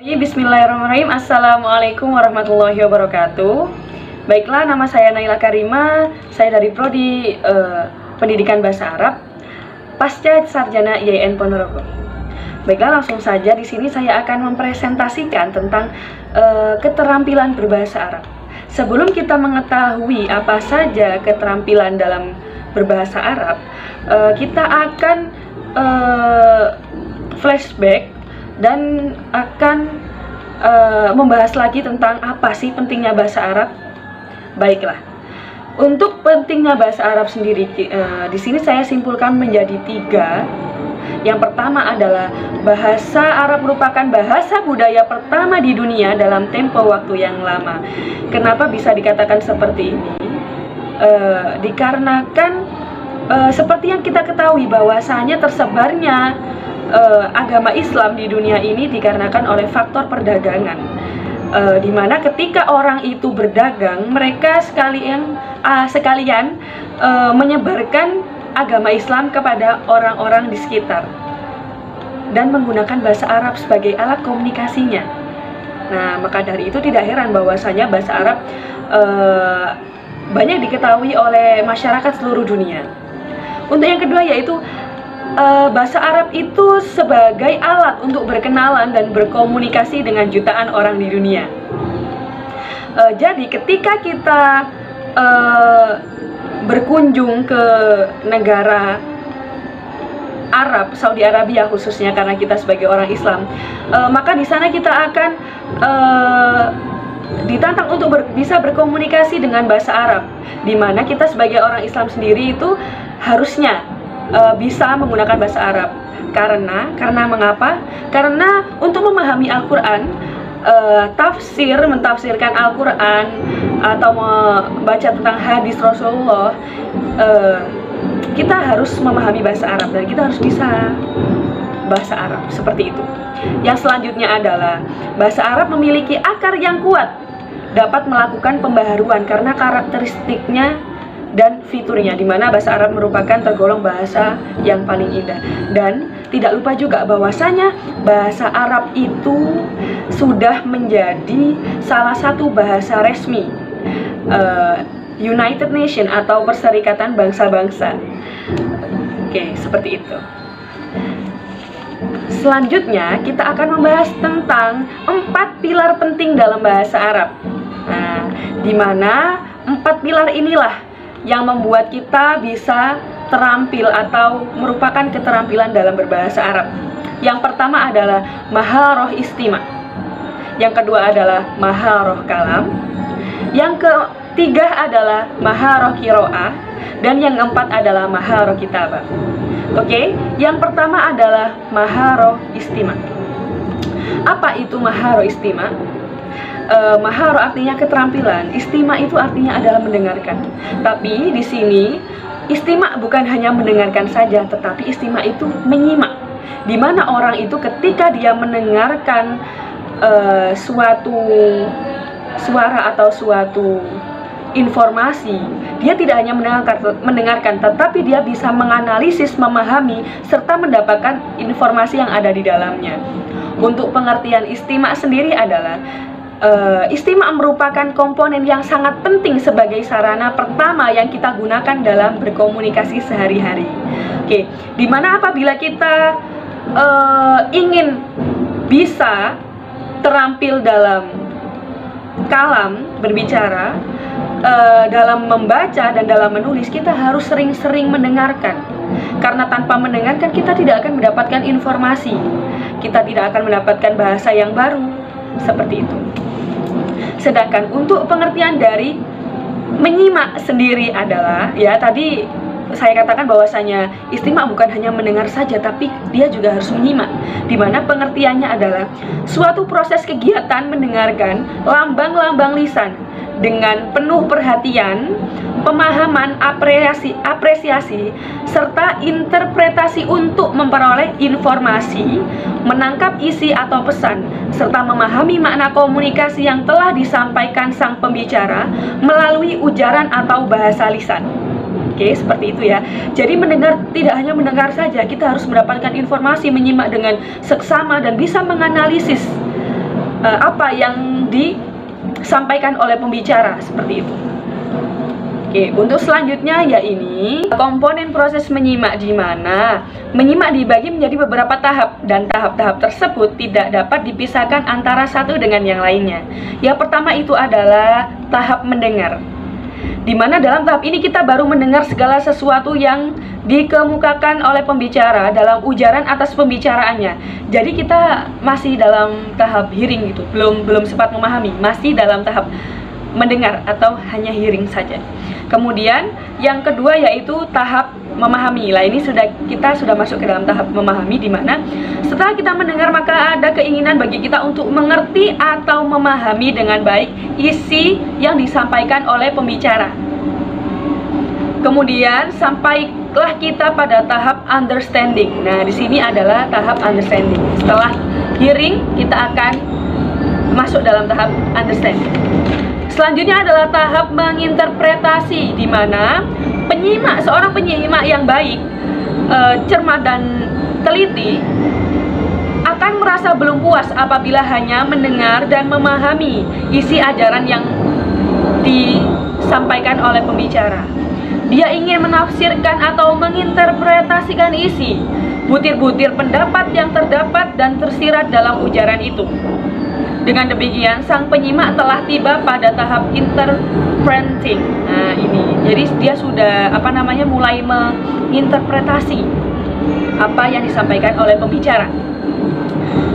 Bismillahirrahmanirrahim. Assalamualaikum warahmatullahi wabarakatuh. Baiklah, nama saya Naila Karima. Saya dari Prodi Pendidikan Bahasa Arab, Pasca Sarjana IAIN Ponorogo. Baiklah, langsung saja di sini saya akan mempresentasikan tentang keterampilan berbahasa Arab. Sebelum kita mengetahui apa saja keterampilan dalam berbahasa Arab, kita akan flashback dan akan membahas lagi tentang apa sih pentingnya bahasa Arab. Baiklah, untuk pentingnya bahasa Arab sendiri di sini saya simpulkan menjadi 3. Yang pertama adalah bahasa Arab merupakan bahasa budaya pertama di dunia dalam tempo waktu yang lama. Kenapa bisa dikatakan seperti ini? Dikarenakan seperti yang kita ketahui bahwasanya tersebarnya agama Islam di dunia ini dikarenakan oleh faktor perdagangan, dimana ketika orang itu berdagang, mereka sekalian menyebarkan agama Islam kepada orang-orang di sekitar dan menggunakan bahasa Arab sebagai alat komunikasinya. Nah, maka dari itu tidak heran bahwasanya bahasa Arab banyak diketahui oleh masyarakat seluruh dunia. Untuk yang kedua yaitu bahasa Arab itu sebagai alat untuk berkenalan dan berkomunikasi dengan jutaan orang di dunia. Jadi ketika kita berkunjung ke negara Arab, Saudi Arabia khususnya karena kita sebagai orang Islam, maka di sana kita akan ditantang untuk bisa berkomunikasi dengan bahasa Arab, di mana kita sebagai orang Islam sendiri itu harusnya bisa menggunakan bahasa Arab. Karena mengapa? Karena untuk memahami Al-Quran, mentafsirkan Al-Quran atau membaca tentang hadis Rasulullah, kita harus memahami bahasa Arab dan kita harus bisa bahasa Arab, seperti itu. Yang selanjutnya adalah bahasa Arab memiliki akar yang kuat, dapat melakukan pembaharuan karena karakteristiknya dan fiturnya, di mana bahasa Arab merupakan tergolong bahasa yang paling indah. Dan tidak lupa juga bahwasanya bahasa Arab itu sudah menjadi salah satu bahasa resmi United Nations atau Perserikatan Bangsa-Bangsa. Oke, seperti itu. Selanjutnya kita akan membahas tentang 4 pilar penting dalam bahasa Arab. Nah, di mana 4 pilar inilah yang membuat kita bisa terampil atau merupakan keterampilan dalam berbahasa Arab. Yang pertama adalah maharoh istima. Yang kedua adalah maharoh kalam. Yang ketiga adalah maharoh kiro'ah. Dan yang keempat adalah maharoh kitabah. Oke, yang pertama adalah maharoh istima. Apa itu maharoh istima? Mahar artinya keterampilan, istima itu artinya adalah mendengarkan. Tapi di sini istima bukan hanya mendengarkan saja, tetapi istima itu menyimak. Di mana orang itu ketika dia mendengarkan suatu suara atau suatu informasi, dia tidak hanya mendengarkan, tetapi dia bisa menganalisis, memahami, serta mendapatkan informasi yang ada di dalamnya. Untuk pengertian istima sendiri adalah istima merupakan komponen yang sangat penting sebagai sarana pertama yang kita gunakan dalam berkomunikasi sehari-hari. Oke, dimana apabila kita ingin bisa terampil dalam kalam berbicara, dalam membaca dan dalam menulis, kita harus sering-sering mendengarkan. Karena tanpa mendengarkan kita tidak akan mendapatkan informasi, kita tidak akan mendapatkan bahasa yang baru, seperti itu. Sedangkan untuk pengertian dari menyimak sendiri adalah, ya tadi saya katakan bahwasanya istima bukan hanya mendengar saja, tapi dia juga harus menyimak. Dimana pengertiannya adalah suatu proses kegiatan mendengarkan lambang-lambang lisan dengan penuh perhatian, pemahaman, apresiasi, serta interpretasi untuk memperoleh informasi, menangkap isi atau pesan, serta memahami makna komunikasi yang telah disampaikan sang pembicara melalui ujaran atau bahasa lisan. Oke, seperti itu ya. Jadi mendengar tidak hanya mendengar saja, kita harus mendapatkan informasi, menyimak dengan seksama dan bisa menganalisis apa yang disampaikan oleh pembicara, seperti itu. Oke, untuk selanjutnya ya ini komponen proses menyimak, di mana menyimak dibagi menjadi beberapa tahap dan tahap-tahap tersebut tidak dapat dipisahkan antara satu dengan yang lainnya. Yang pertama itu adalah tahap mendengar, di mana dalam tahap ini kita baru mendengar segala sesuatu yang dikemukakan oleh pembicara dalam ujaran atas pembicaraannya. Jadi kita masih dalam tahap hearing gitu, belum sempat memahami, masih dalam tahap mendengar atau hanya hearing saja. Kemudian yang kedua yaitu tahap memahami. Lah ini kita sudah masuk ke dalam tahap memahami, di mana setelah kita mendengar maka ada keinginan bagi kita untuk mengerti atau memahami dengan baik isi yang disampaikan oleh pembicara. Kemudian sampailah kita pada tahap understanding. Nah, di sini adalah tahap understanding. Setelah hearing kita akan masuk dalam tahap understanding. Selanjutnya adalah tahap menginterpretasi, di mana seorang penyimak yang baik, cermat dan teliti akan merasa belum puas apabila hanya mendengar dan memahami isi ajaran yang disampaikan oleh pembicara. Dia ingin menafsirkan atau menginterpretasikan isi butir-butir pendapat yang terdapat dan tersirat dalam ujaran itu. Dengan demikian, sang penyimak telah tiba pada tahap interpreting. Nah, ini. Jadi dia sudah mulai menginterpretasi apa yang disampaikan oleh pembicara.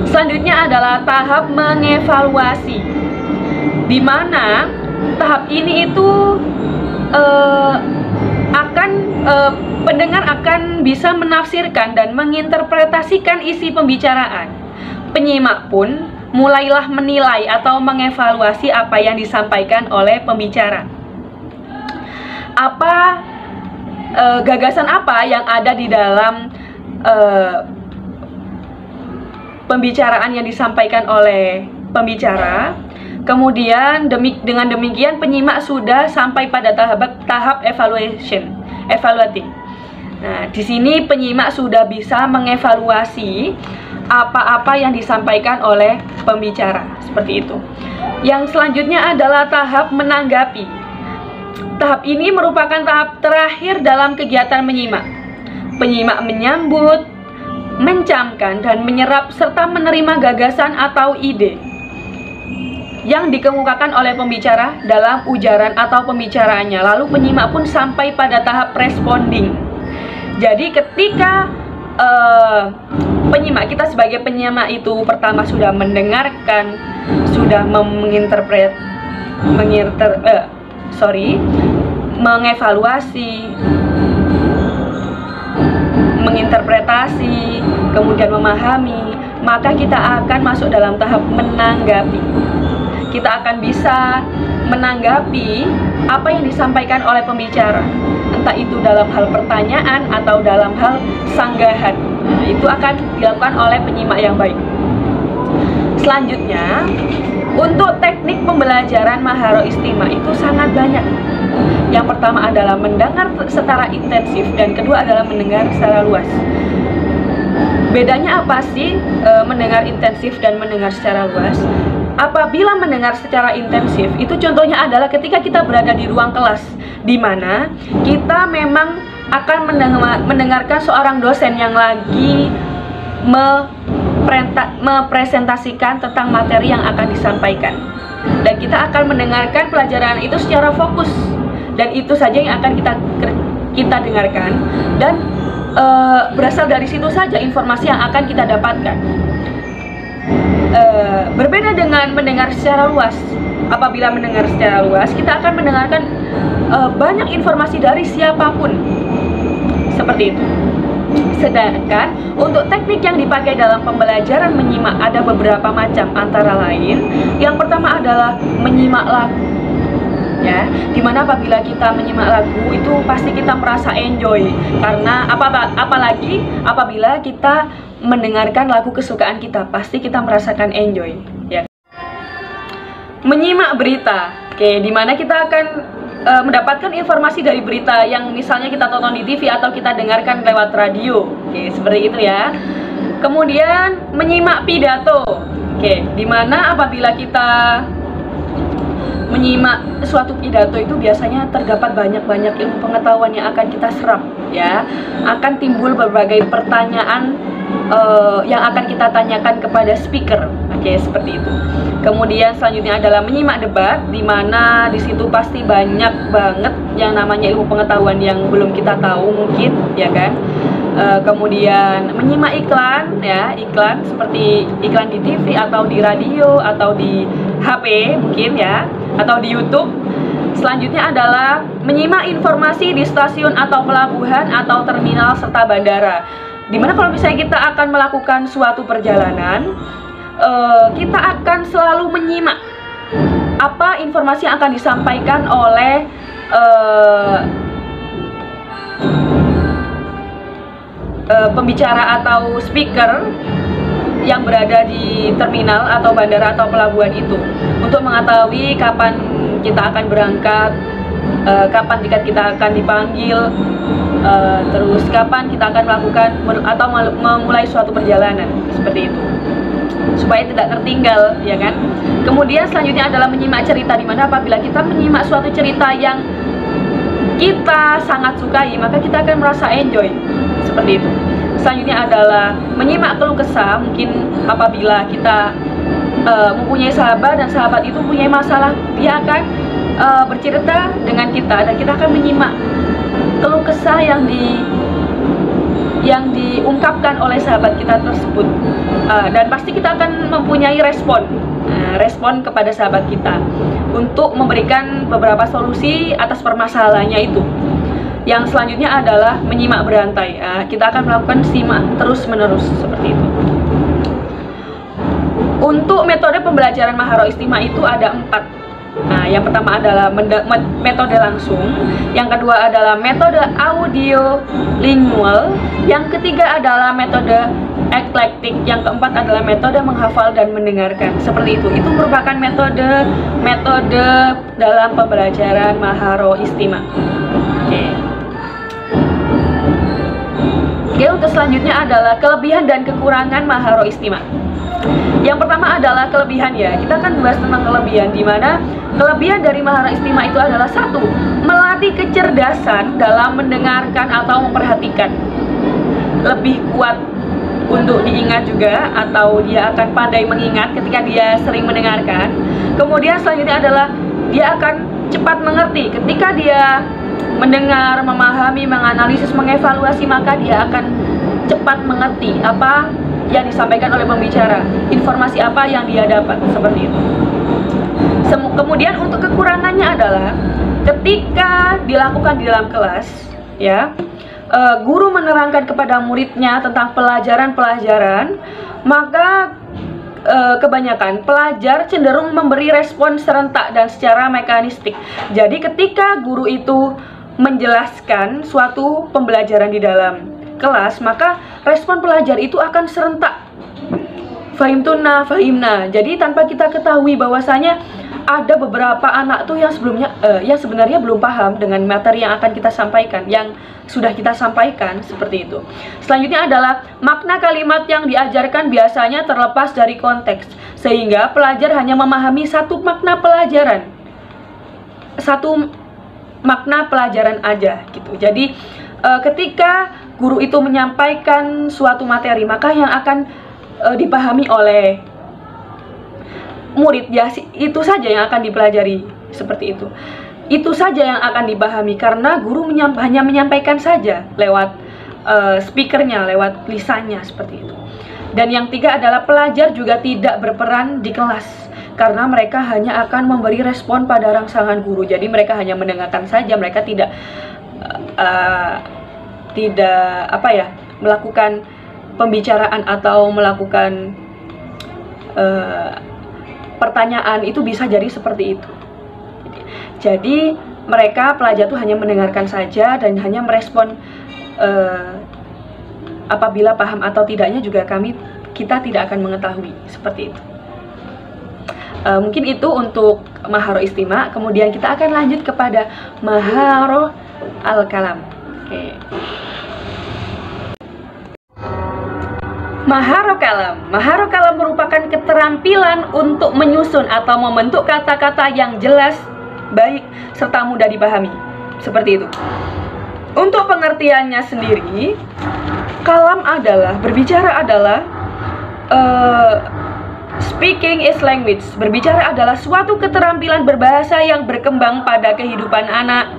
Selanjutnya adalah tahap mengevaluasi, di mana tahap ini itu pendengar akan bisa menafsirkan dan menginterpretasikan isi pembicaraan. Penyimak pun mulailah menilai atau mengevaluasi apa yang disampaikan oleh pembicara. Gagasan apa yang ada di dalam pembicaraan yang disampaikan oleh pembicara. Kemudian dengan demikian penyimak sudah sampai pada tahap evaluating. Nah, di sini penyimak sudah bisa mengevaluasi apa-apa yang disampaikan oleh pembicara, seperti itu. Yang selanjutnya adalah tahap menanggapi. Tahap ini merupakan tahap terakhir dalam kegiatan menyimak. Penyimak menyambut, mencamkan, dan menyerap serta menerima gagasan atau ide yang dikemukakan oleh pembicara dalam ujaran atau pembicaraannya. Lalu penyimak pun sampai pada tahap responding. Jadi ketika kita sebagai penyimak itu pertama sudah mendengarkan, sudah mengevaluasi, menginterpretasi, kemudian memahami, maka kita akan masuk dalam tahap menanggapi. Kita akan bisa menanggapi apa yang disampaikan oleh pembicara, entah itu dalam hal pertanyaan atau dalam hal sanggahan. Nah, itu akan dilakukan oleh penyimak yang baik. Selanjutnya, untuk teknik pembelajaran Maharo Istima itu sangat banyak. Yang pertama adalah mendengar secara intensif, dan kedua adalah mendengar secara luas. Bedanya apa sih mendengar intensif dan mendengar secara luas? Apabila mendengar secara intensif, itu contohnya adalah ketika kita berada di ruang kelas, di mana kita memang akan mendengarkan seorang dosen yang lagi mempresentasikan tentang materi yang akan disampaikan. Dan kita akan mendengarkan pelajaran itu secara fokus, dan itu saja yang akan kita dengarkan, dan berasal dari situ saja informasi yang akan kita dapatkan. Berbeda dengan mendengar secara luas. Apabila mendengar secara luas, kita akan mendengarkan banyak informasi dari siapapun, seperti itu. Sedangkan untuk teknik yang dipakai dalam pembelajaran menyimak ada beberapa macam, antara lain yang pertama adalah menyimak lagu, ya, dimana apabila kita menyimak lagu itu pasti kita merasa enjoy, karena apalagi apabila kita mendengarkan lagu kesukaan kita, pasti kita merasakan enjoy, ya. Menyimak berita, oke, dimana kita akan mendapatkan informasi dari berita yang misalnya kita tonton di TV atau kita dengarkan lewat radio, oke, seperti itu ya. Kemudian menyimak pidato, Oke, dimana apabila kita menyimak suatu pidato itu biasanya terdapat banyak-banyak ilmu pengetahuan yang akan kita serap, ya. Akan timbul berbagai pertanyaan yang akan kita tanyakan kepada speaker. Oke, seperti itu. Kemudian selanjutnya adalah menyimak debat, dimana disitu pasti banyak banget yang namanya ilmu pengetahuan yang belum kita tahu mungkin, ya kan. Kemudian menyimak iklan, ya, iklan seperti iklan di TV atau di radio atau di HP mungkin, ya, atau di YouTube. Selanjutnya adalah menyimak informasi di stasiun atau pelabuhan atau terminal serta bandara. Dimana kalau misalnya kita akan melakukan suatu perjalanan, kita akan selalu menyimak apa informasi yang akan disampaikan oleh pembicara atau speaker yang berada di terminal atau bandara atau pelabuhan itu, untuk mengetahui kapan kita akan berangkat, kapan tiket kita akan dipanggil, terus kapan kita akan melakukan atau memulai suatu perjalanan, seperti itu, supaya tidak tertinggal, ya kan. Kemudian selanjutnya adalah menyimak cerita, dimana apabila kita menyimak suatu cerita yang kita sangat sukai, maka kita akan merasa enjoy, seperti itu. Selanjutnya adalah menyimak keluh kesah, mungkin apabila kita mempunyai sahabat dan sahabat itu mempunyai masalah, dia akan bercerita dengan kita dan kita akan menyimak keluh kesah yang diungkapkan oleh sahabat kita tersebut, dan pasti kita akan mempunyai respon kepada sahabat kita untuk memberikan beberapa solusi atas permasalahannya itu. Yang selanjutnya adalah menyimak berantai. Kita akan melakukan simak terus menerus, seperti itu. Untuk metode pembelajaran Maharo Istimewa itu ada 4. Yang pertama adalah metode langsung, yang kedua adalah metode audio lingual, yang ketiga adalah metode eklektik, yang keempat adalah metode menghafal dan mendengarkan. Seperti itu. Itu merupakan metode dalam pembelajaran Maharo Istimewa. Oke, untuk selanjutnya adalah kelebihan dan kekurangan Maharo Istimewa. Yang pertama adalah kelebihan, ya. Kita akan bahas tentang kelebihan, di mana kelebihan dari Maharo Istimewa itu adalah 1. Melatih kecerdasan dalam mendengarkan atau memperhatikan. Lebih kuat untuk diingat juga, atau dia akan pandai mengingat ketika dia sering mendengarkan. Kemudian selanjutnya adalah dia akan cepat mengerti ketika dia mendengar, memahami, menganalisis, mengevaluasi, maka dia akan cepat mengerti apa yang disampaikan oleh pembicara, informasi apa yang dia dapat, seperti itu. Kemudian untuk kekurangannya adalah ketika dilakukan di dalam kelas, ya, guru menerangkan kepada muridnya tentang pelajaran-pelajaran, maka kebanyakan pelajar cenderung memberi respon serentak dan secara mekanistik. Jadi ketika guru itu menjelaskan suatu pembelajaran di dalam kelas, maka respon pelajar itu akan serentak. Fahimtuna, fahimna. Jadi tanpa kita ketahui bahwasanya ada beberapa anak tuh yang yang sebenarnya belum paham dengan materi yang akan kita sampaikan, yang sudah kita sampaikan, seperti itu. Selanjutnya adalah makna kalimat yang diajarkan biasanya terlepas dari konteks, sehingga pelajar hanya memahami satu makna pelajaran aja, gitu. Jadi ketika guru itu menyampaikan suatu materi, maka yang akan dipahami oleh murid, ya, itu saja yang akan dipelajari, seperti itu. Itu saja yang akan dipahami, karena guru hanya menyampaikan saja lewat speakernya, lewat lisannya, seperti itu. Dan yang 3 adalah pelajar juga tidak berperan di kelas, karena mereka hanya akan memberi respon pada rangsangan guru. Jadi mereka hanya mendengarkan saja, mereka tidak melakukan pembicaraan atau melakukan pertanyaan. Itu bisa jadi seperti itu. Jadi mereka pelajar itu hanya mendengarkan saja dan hanya merespon apabila paham atau tidaknya juga kita tidak akan mengetahui, seperti itu. Mungkin itu untuk Maharo Istimewa. Kemudian kita akan lanjut kepada Maharo Al-Kalam. Oke. Maharah kalam. Maharah kalam merupakan keterampilan untuk menyusun atau membentuk kata-kata yang jelas, baik, serta mudah dipahami. Seperti itu. Untuk pengertiannya sendiri, kalam adalah, berbicara adalah speaking is language. Berbicara adalah suatu keterampilan berbahasa yang berkembang pada kehidupan anak,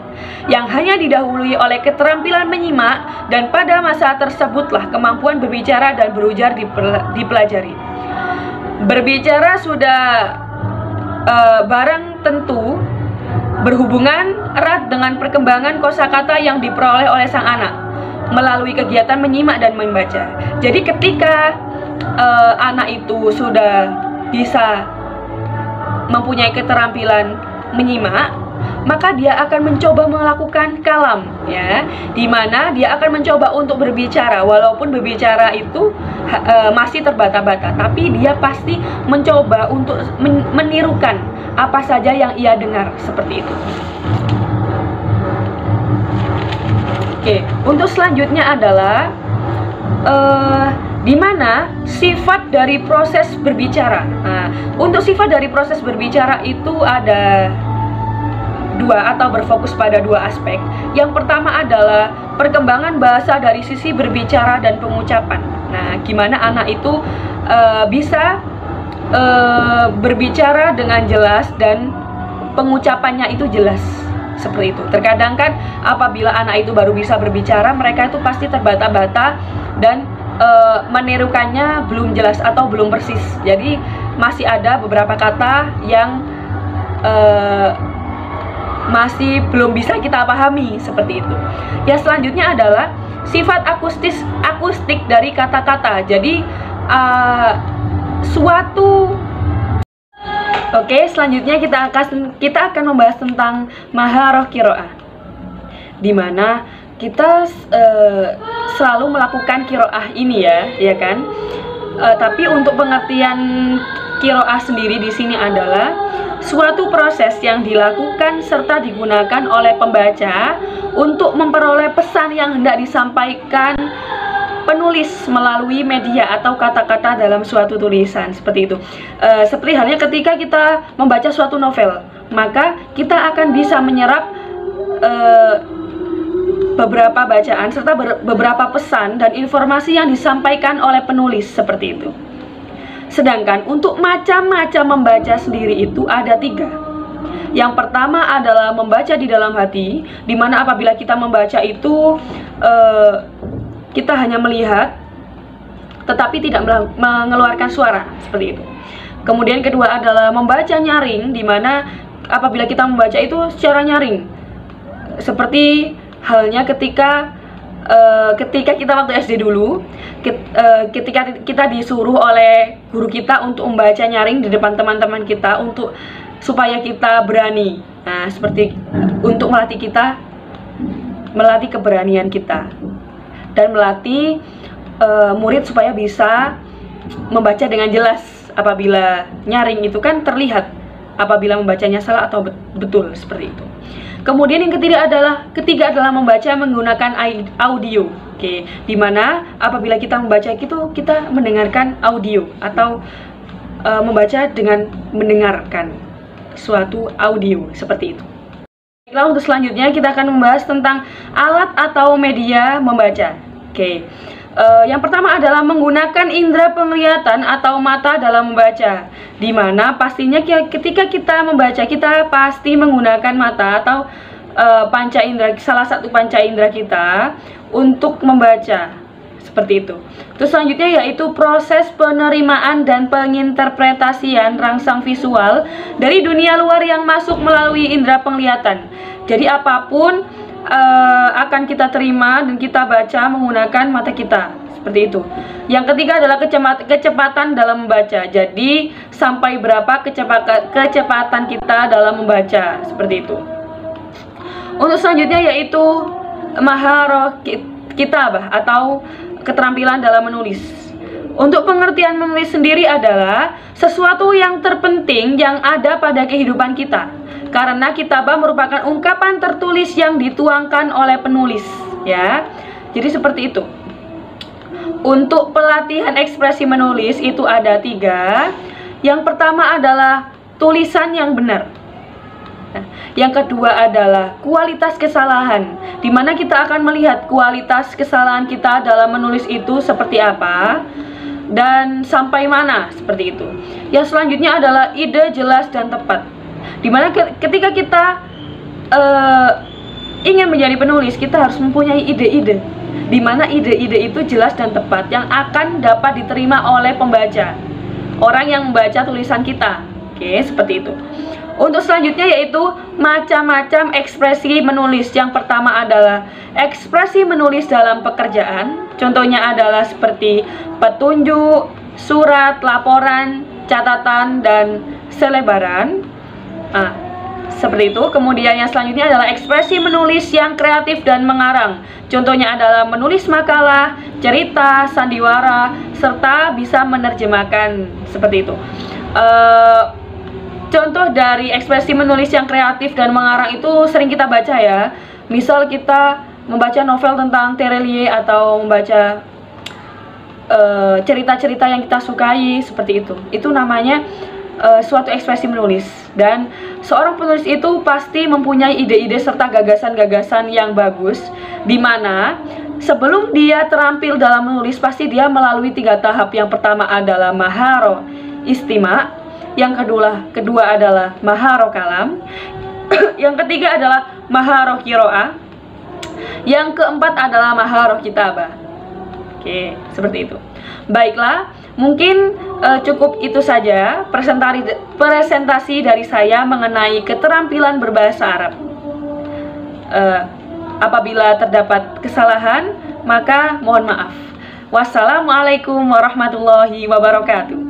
yang hanya didahului oleh keterampilan menyimak, dan pada masa tersebutlah kemampuan berbicara dan berujar dipelajari. Berbicara sudah barang tentu berhubungan erat dengan perkembangan kosakata yang diperoleh oleh sang anak melalui kegiatan menyimak dan membaca. Jadi ketika anak itu sudah bisa mempunyai keterampilan menyimak, maka dia akan mencoba melakukan kalam, ya, dimana dia akan mencoba untuk berbicara, walaupun berbicara itu masih terbata-bata, tapi dia pasti mencoba untuk menirukan apa saja yang ia dengar, seperti itu. Oke, untuk selanjutnya adalah dimana sifat dari proses berbicara. Nah, untuk sifat dari proses berbicara itu ada dua, atau berfokus pada dua aspek. Yang pertama adalah perkembangan bahasa dari sisi berbicara dan pengucapan. Nah, gimana anak itu bisa berbicara dengan jelas dan pengucapannya itu jelas, seperti itu. Terkadang kan apabila anak itu baru bisa berbicara, mereka itu pasti terbata-bata dan menirukannya belum jelas atau belum persis. Jadi masih ada beberapa kata yang masih belum bisa kita pahami, seperti itu. Yang selanjutnya adalah sifat akustik dari kata-kata. Jadi Oke, selanjutnya kita akan membahas tentang maharah qiraah, dimana kita selalu melakukan qiraah ini, ya kan? Tapi untuk pengertian qiraah sendiri di sini adalah suatu proses yang dilakukan serta digunakan oleh pembaca untuk memperoleh pesan yang hendak disampaikan penulis melalui media atau kata-kata dalam suatu tulisan, seperti itu. Seperti halnya ketika kita membaca suatu novel, maka kita akan bisa menyerap beberapa bacaan serta beberapa pesan dan informasi yang disampaikan oleh penulis, seperti itu. Sedangkan untuk macam-macam membaca sendiri itu ada 3. Yang pertama adalah membaca di dalam hati, dimana apabila kita membaca itu kita hanya melihat tetapi tidak mengeluarkan suara, seperti itu. Kemudian kedua adalah membaca nyaring, dimana apabila kita membaca itu secara nyaring, seperti halnya ketika kita waktu SD dulu, ketika kita disuruh oleh guru kita untuk membaca nyaring di depan teman-teman kita supaya kita berani. Nah, seperti untuk melatih keberanian kita dan melatih murid supaya bisa membaca dengan jelas. Apabila nyaring itu kan terlihat apabila membacanya salah atau betul, seperti itu. Kemudian yang ketiga adalah membaca menggunakan audio. Oke, dimana apabila kita membaca itu kita mendengarkan audio atau membaca dengan mendengarkan suatu audio, seperti itu. Baiklah, untuk selanjutnya kita akan membahas tentang alat atau media membaca. Oke, yang pertama adalah menggunakan indera penglihatan atau mata dalam membaca, dimana pastinya ketika kita membaca kita pasti menggunakan mata atau panca indera, salah satu panca indera kita untuk membaca, seperti itu. Terus selanjutnya yaitu proses penerimaan dan penginterpretasian rangsang visual dari dunia luar yang masuk melalui indera penglihatan. Jadi apapun akan kita terima dan kita baca menggunakan mata kita, seperti itu. Yang ketiga adalah kecepatan dalam membaca. Jadi sampai berapa kecepatan kita dalam membaca, seperti itu. Untuk selanjutnya yaitu maharah kitabah atau keterampilan dalam menulis. Untuk pengertian menulis sendiri adalah sesuatu yang terpenting yang ada pada kehidupan kita, karena kitabah merupakan ungkapan tertulis yang dituangkan oleh penulis, ya. Jadi seperti itu. Untuk pelatihan ekspresi menulis itu ada 3. Yang pertama adalah tulisan yang benar. Yang kedua adalah kualitas kesalahan, di mana kita akan melihat kualitas kesalahan kita dalam menulis itu seperti apa dan sampai mana, seperti itu. Yang selanjutnya adalah ide jelas dan tepat, di mana ketika kita ingin menjadi penulis, kita harus mempunyai ide-ide, di mana ide-ide itu jelas dan tepat yang akan dapat diterima oleh pembaca, orang yang membaca tulisan kita. Oke, seperti itu. Untuk selanjutnya yaitu macam-macam ekspresi menulis. Yang pertama adalah ekspresi menulis dalam pekerjaan. Contohnya adalah seperti petunjuk, surat, laporan, catatan, dan selebaran. Seperti itu. Kemudian yang selanjutnya adalah ekspresi menulis yang kreatif dan mengarang. Contohnya adalah menulis makalah, cerita, sandiwara, serta bisa menerjemahkan. Seperti itu. Contoh dari ekspresi menulis yang kreatif dan mengarang itu sering kita baca ya. Misal kita membaca novel tentang Terelie atau membaca cerita-cerita yang kita sukai, seperti itu. Itu namanya suatu ekspresi menulis. Dan seorang penulis itu pasti mempunyai ide-ide serta gagasan-gagasan yang bagus, di mana sebelum dia terampil dalam menulis pasti dia melalui 3 tahap. Yang pertama adalah maharo istima, yang kedua adalah maharo kalam, yang ketiga adalah maharo kiroah, yang keempat adalah maharo kitabah. Oke, seperti itu. Baiklah, mungkin cukup itu saja presentasi dari saya mengenai keterampilan berbahasa Arab. Apabila terdapat kesalahan, maka mohon maaf. Wassalamualaikum warahmatullahi wabarakatuh.